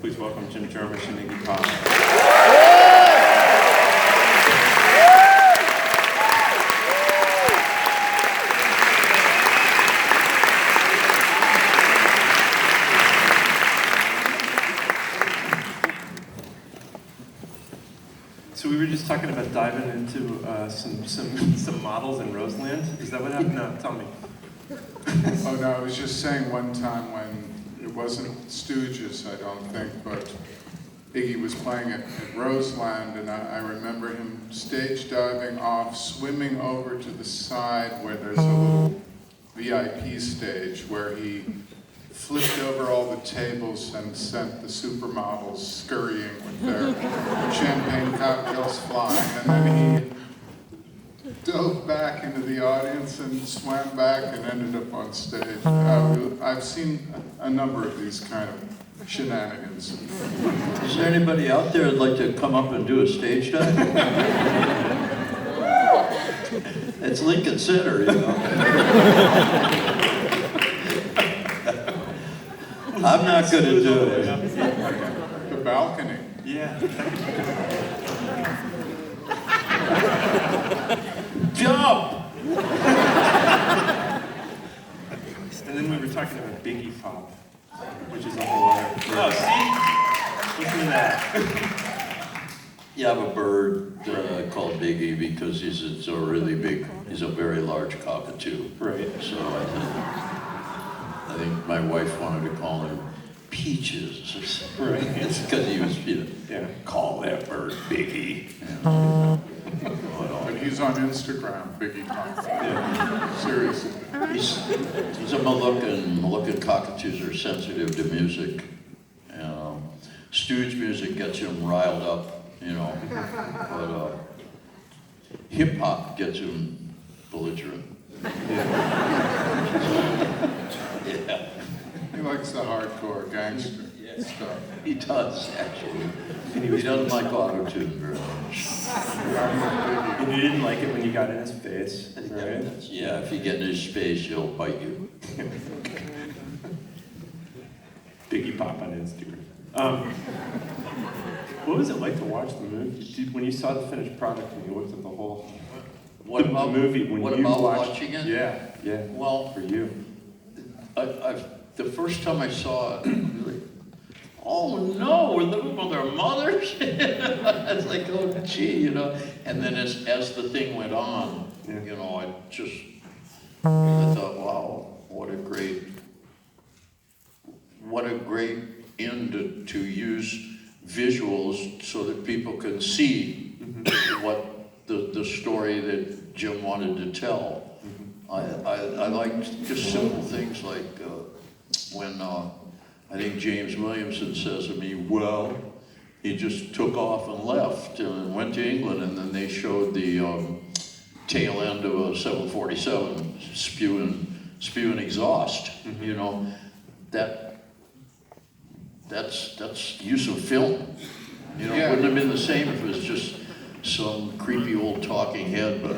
Please welcome Jim Jarmish and IGGY POP. So we were just talking about diving into some models in Roseland. Is that what happened? No, tell me. Oh no, I was just saying one time when it wasn't Stooges, I don't think, but Iggy was playing at Roseland, and I remember him stage diving off, swimming over to the side where there's a little VIP stage where he flipped over all the tables and sent the supermodels scurrying with their champagne cocktails flying, and then he dove back into the audience and swam back and ended up on stage. I've seen a number of these kind of shenanigans. Is there anybody out there that'd like to come up and do a stage dive? It's Lincoln Center, you know. I'm not going to do it. The balcony. Yeah. Jump! And then we were talking about IGGY POP, which is a whole other. Oh, see? Listen to that. You have a bird called Biggie because he's a very large cockatoo. Right. So I think my wife wanted to call him Peaches. Right. It's because he was, call that bird Biggie. But he's on Instagram, IGGY POP. Yeah. Seriously. He's a Moluccan. Moluccan cockatoos are sensitive to music. Stooge music gets him riled up, you know. But hip hop gets him belligerent. Yeah. He likes the hardcore gangster stuff. He does, actually. He doesn't like auto-tune very much. And you didn't like it when you got in his face, right? Yeah, if you get in his space, he'll bite you. IGGY POP on Instagram. What was it like to watch the movie? When you saw the finished product and you looked at the whole What about movie? When what you about watched, watching it? Yeah. Well, for you. The first time I saw it, I was like, oh no, we're living with our mothers? It's like, oh gee, you know. And then as the thing went on, you know, I thought, wow, what a great end to use visuals so that people can see what the story that Jim wanted to tell. I liked just simple things like when I think James Williamson says to me, well, he just took off and left and went to England, and then they showed the tail end of a 747 spewing exhaust. You know, that's use of film. You know, it wouldn't have been the same if it was just some creepy old talking head. But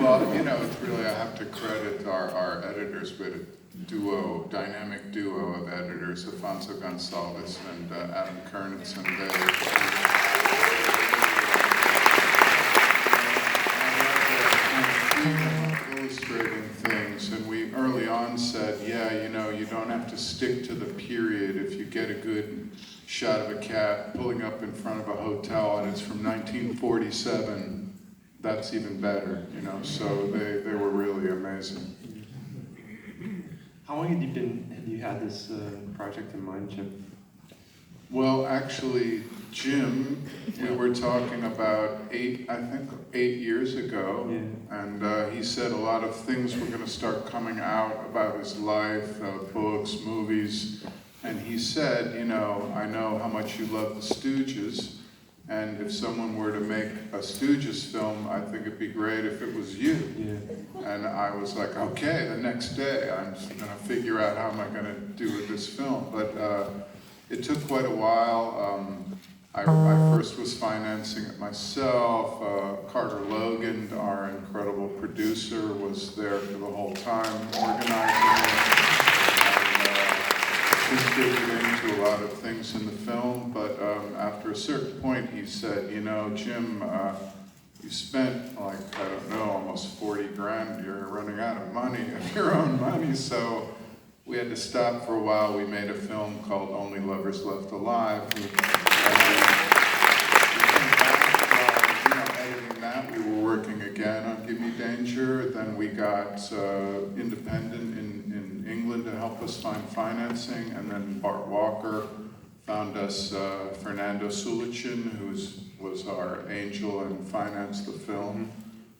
well, you know, it's really, I have to credit our editors with a dynamic duo of editors, Afonso Gonçalves and Adam Kernitz, and illustrating things, and we early on said, yeah, you know, you don't have to stick to the period. If you get a good shot of a cat pulling up in front of a hotel and it's from 1947, that's even better, you know, so they were really amazing. How long have you had this project in mind, Jim? Well, actually, Jim, we were talking about 8 years ago, and he said a lot of things were going to start coming out about his life, books, movies, and he said, you know, I know how much you love the Stooges, and if someone were to make a Stooges film, I think it'd be great if it was you. Yeah. And I was like, okay, the next day I'm going to figure out how am I going to do with this film. But it took quite a while. I first was financing it myself. Carter Logan, our incredible producer, was there for the whole time organizing it. And contributing to a lot of things in the film, but after a certain point he said, you know, Jim, you spent like, I don't know, almost 40 grand, you're running out of money, of your own money, so we had to stop for a while. We made a film called Only Lovers Left Alive. Editing that, we were working again on Gimme Danger. Then we got Independent in England to help us find financing, and then Bart Walker found us Fernando Sulichin, who was our angel and financed the film.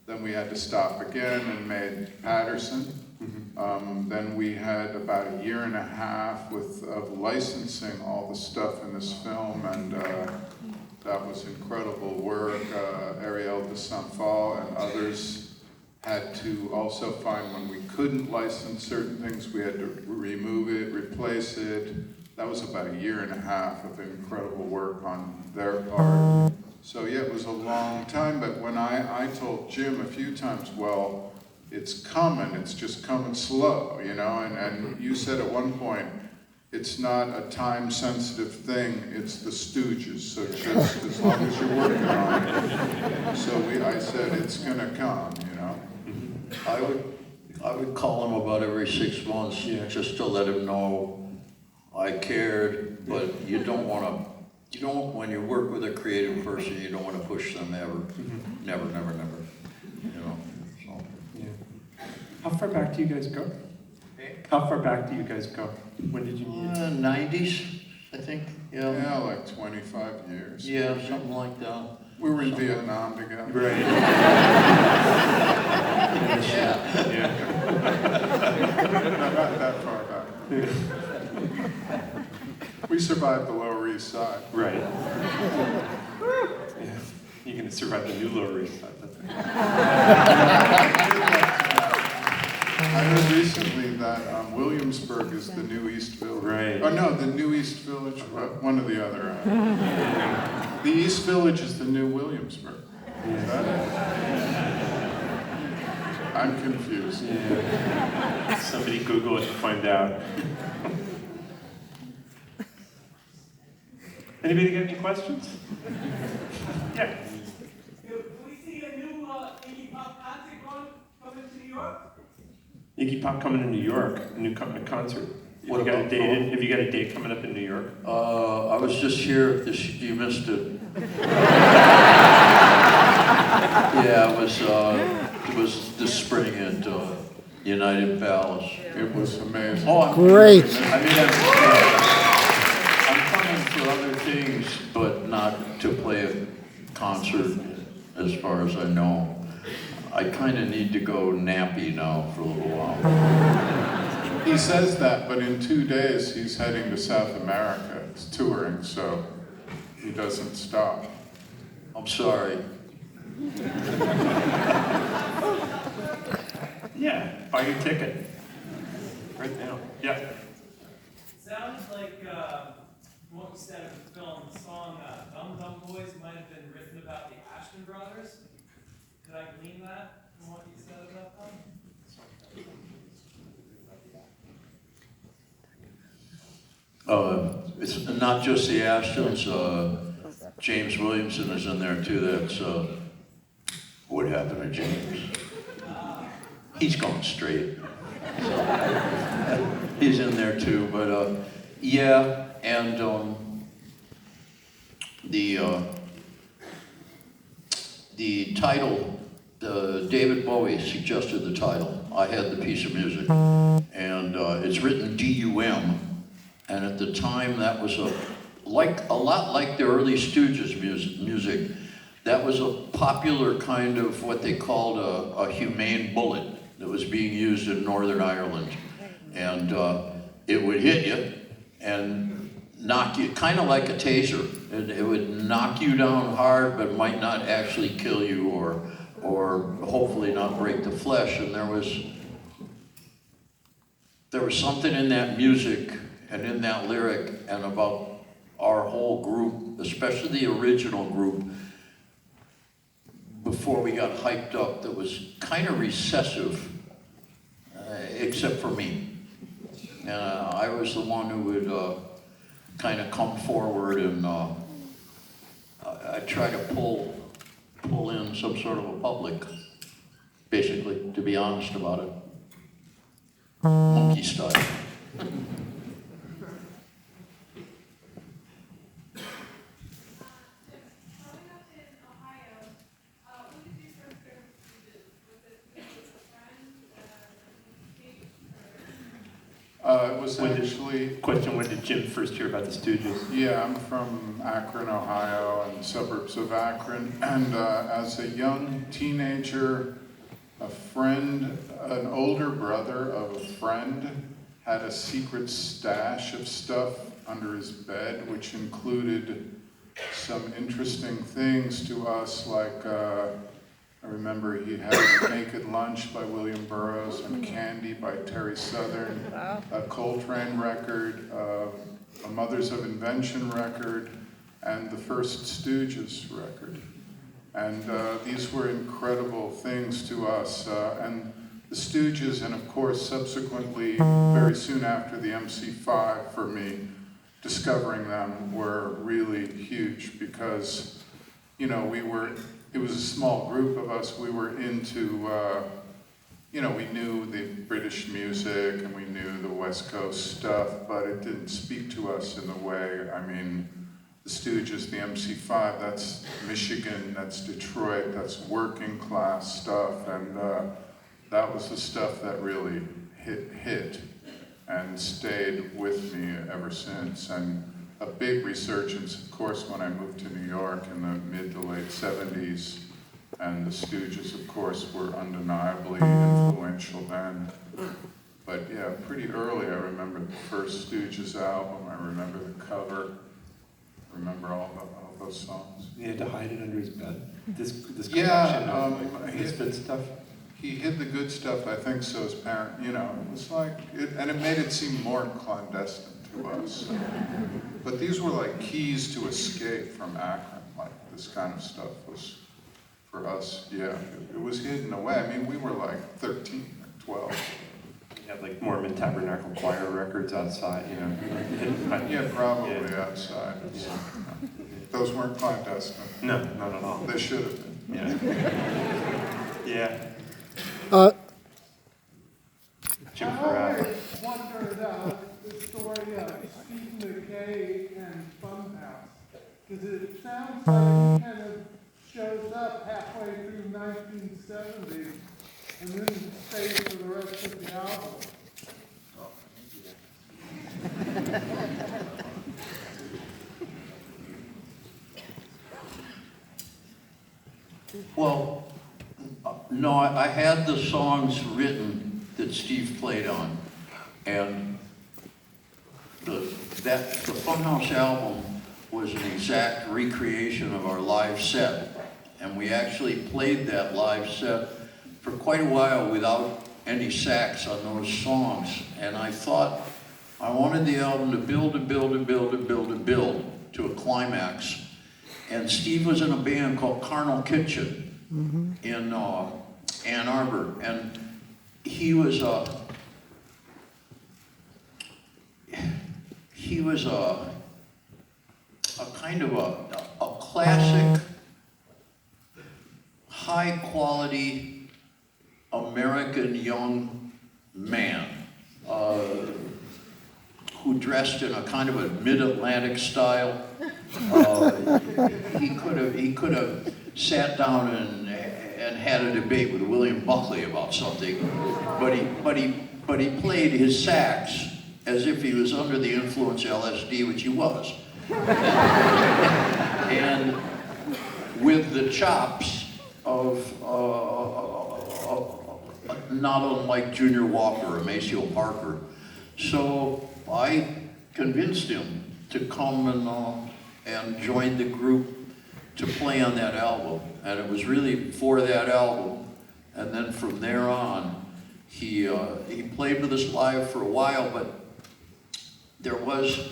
Then we had to stop again and made Patterson. Then we had about a year and a half of licensing all the stuff in this film, and that was incredible work. Ariel de Saint-Phal and others had to also find when we couldn't license certain things, we had to remove it, replace it. That was about a year and a half of incredible work on their part. So yeah, it was a long time, but when I told Jim a few times, well, it's coming, it's just coming slow, you know, and you said at one point, it's not a time-sensitive thing, it's the Stooges, so just as long as you're working on it. So I said, it's gonna come, you know. I would call him about every 6 months, just to let him know I cared, but you don't want to, when you work with a creative person, you don't want to push them ever. Never, never, never. You know, so. Yeah. How far back do you guys go? How far back do you guys go? When did you meet? 90s, I think. Yeah. Yeah, like 25 years. Yeah, something like that. We were in Vietnam together. Right. Yeah. Not that far back. We survived the Lower East Side. Right. Yeah. You're going to survive the new Lower East Side. I heard recently that Williamsburg is the new East Village. Right. Oh no, the new East Village, one or the other. The East Village is the new Williamsburg. Is that it? I'm confused. Yeah. Somebody Google it and find out. Anybody got any questions? Yeah. Do we see a new Iggy Pop concert coming to New York? Iggy Pop coming to New York, a new concert. What Have you got a about date? Have you got a date coming up in New York? I was just here. You missed it. Yeah, it was this spring at United Palace. It was amazing. Oh, Great. I mean, I'm coming for other things, but not to play a concert, as far as I know. I kind of need to go nappy now for a little while. He says that, but in 2 days he's heading to South America. He's touring, so he doesn't stop. I'm sorry. Yeah, buy your ticket. Right now. Yeah. Sounds like, from what you said of the film, the song Dum Dum Boys might have been written about the Ashton brothers. Could I glean that from what you said about them? It's not just the Ashtons. James Williamson is in there too. That's what happened to James. He's going straight. So, he's in there too. But yeah, and the title. David Bowie suggested the title. I had the piece of music, and it's written D-U-M. And at the time, that was a lot like the early Stooges music. That was a popular kind of what they called a humane bullet that was being used in Northern Ireland. And it would hit you and knock you, kind of like a taser. It would knock you down hard, but might not actually kill you or hopefully not break the flesh. And there was something in that music and in that lyric and about our whole group, especially the original group, before we got hyped up, that was kind of recessive, except for me. And I was the one who would kind of come forward and I'd try to pull in some sort of a public, basically, to be honest about it. Monkey style. It was actually... Question, when did Jim first hear about the Stooges? Yeah, I'm from Akron, Ohio, and suburbs of Akron. And as a young teenager, a friend, an older brother of a friend, had a secret stash of stuff under his bed, which included some interesting things to us, like I remember he had Naked Lunch by William Burroughs and Candy by Terry Southern, a Coltrane record, a Mothers of Invention record, and the first Stooges record. And these were incredible things to us. And the Stooges, and of course subsequently, very soon after the MC5 for me, discovering them were really huge because, you know, it was a small group of us. We were into, you know, we knew the British music and we knew the West Coast stuff, but it didn't speak to us in the way, I mean, the Stooges, the MC5, that's Michigan, that's Detroit, that's working class stuff, and that was the stuff that really hit and stayed with me ever since. And a big resurgence, of course, when I moved to New York in the mid to late 70s, and the Stooges, of course, were undeniably influential then. But yeah, pretty early, I remember the first Stooges album, I remember the cover, I remember all those songs. He had to hide it under his bed? This Yeah, collection of like, misfit stuff? He hid the good stuff, I think so, his parent, you know, it was like, and it made it seem more clandestine to us. But these were like keys to escape from Akron, like this kind of stuff was, for us, yeah, it was hidden away. I mean, we were like 13 or 12. You had like Mormon Tabernacle Choir records outside, you know? Yeah, probably Yeah. outside. Yeah. Those weren't clandestine. No, not at all. They should have been. Yeah. Yeah. Jim I Farrar. always wondered the story of Steve McKay and Funhouse, because it sounds like he kind of shows up halfway through 1970 and then stays for the rest of the album. Well, no, I had the songs written that Steve played on, and the Funhouse album was an exact recreation of our live set, and we actually played that live set for quite a while without any sax on those songs, and I thought I wanted the album to build and build and build and build and build to a climax. And Steve was in a band called Carnal Kitchen in Ann Arbor, and he was a kind of a classic, high quality American young man who dressed in a kind of a mid-Atlantic style. He could have sat down and had a debate with William Buckley about something, but he played his sax as if he was under the influence of LSD, which he was, and with the chops of not unlike Junior Walker or Maceo Parker. So I convinced him to come and join the group to play on that album. And it was really for that album. And then from there on, he played with us live for a while, but there was,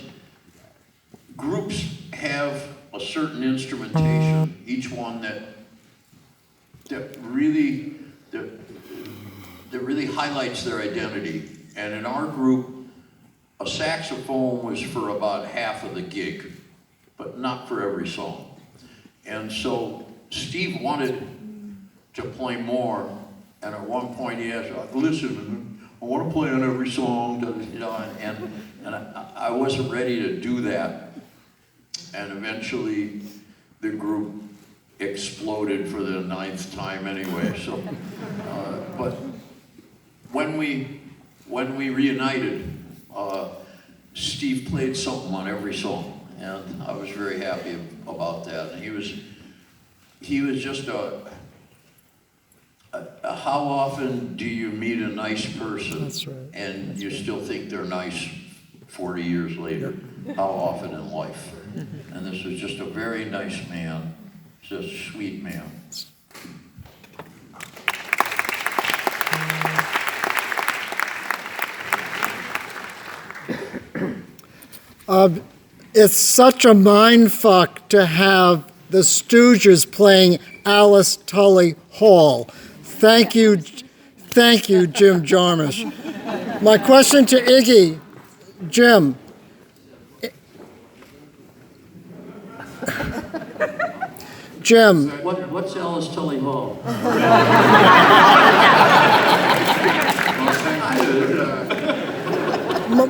groups have a certain instrumentation, each one that really highlights their identity. And in our group, a saxophone was for about half of the gig, but not for every song. And so Steve wanted to play more, and at one point he asked, listen, I want to play on every song, you know, and I wasn't ready to do that. And eventually the group exploded for the 9th time anyway. So, but when we reunited, Steve played something on every song, and I was very happy about that. And he was just how often do you meet a nice person? That's right. And you still think they're nice 40 years later? How often in life? And this was just a very nice man, just a sweet man. It's such a mind fuck to have the Stooges playing Alice Tully Hall. Thank you, Jim Jarmish. My question to Iggy, Jim. Jim. What's Alice Tully Hall?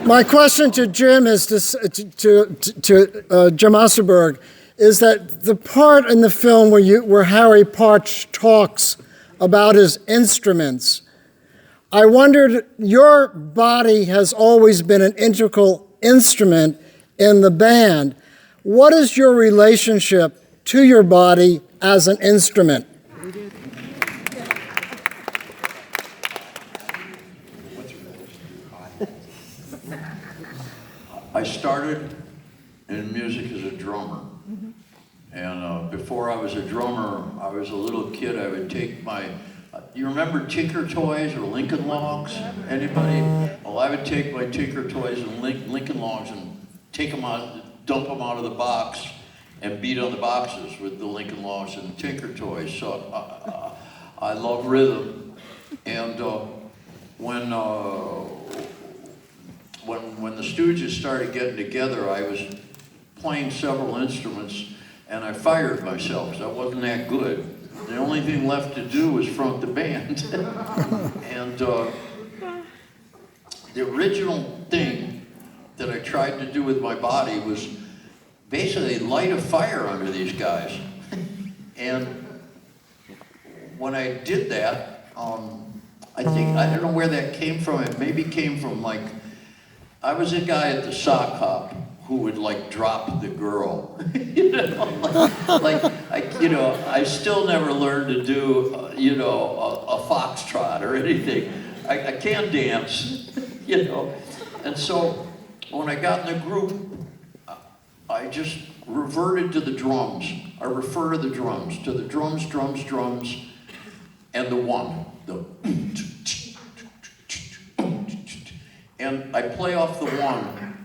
My question to Jim is to Jim Osterberg, is that the part in the film where Harry Parch talks about his instruments, I wondered, your body has always been an integral instrument in the band. What is your relationship to your body as an instrument? I started in music as a drummer. And before I was a drummer, I was a little kid. I would take my, you remember Tinker Toys or Lincoln Logs? Anybody? Well, I would take my Tinker Toys and Lincoln Logs and take them out, dump them out of the box and beat on the boxes with the Lincoln Logs and Tinker Toys. So I love rhythm. And when the Stooges started getting together, I was playing several instruments, and I fired myself because I wasn't that good. The only thing left to do was front the band. And the original thing that I tried to do with my body was basically light a fire under these guys. And when I did that, I don't know where that came from. It maybe came from, like, I was a guy at the sock hop who would, like, drop the girl. You know, I still never learned to do, a foxtrot or anything. I can't dance, you know. And so when I got in the group, I just reverted to the drums. I refer to the drums, drums, and the one, and I play off the one.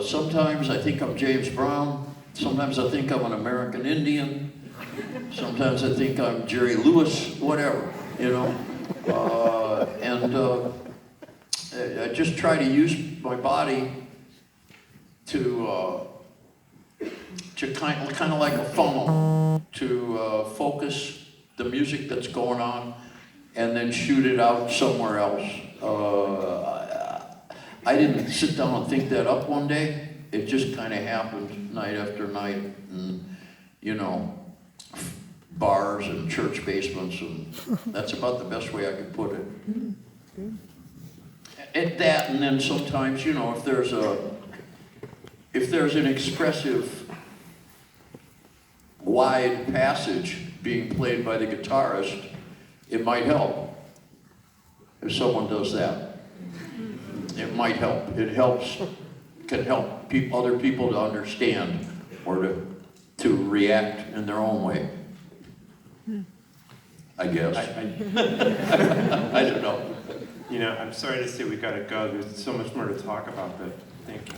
Sometimes I think I'm James Brown. Sometimes I think I'm an American Indian. Sometimes I think I'm Jerry Lewis, whatever, you know. I just try to use my body to kind of like a funnel, to focus the music that's going on and then shoot it out somewhere else. I didn't sit down and think that up one day. It just kind of happened night after night, and, you know, bars and church basements, and that's about the best way I could put it. At that, and then sometimes, you know, if there's an expressive wide passage being played by the guitarist, it might help if someone does that. It might help. It can help other people to understand or to react in their own way. I guess. I don't know. You know, I'm sorry to say we gotta go. There's so much more to talk about, but thank you.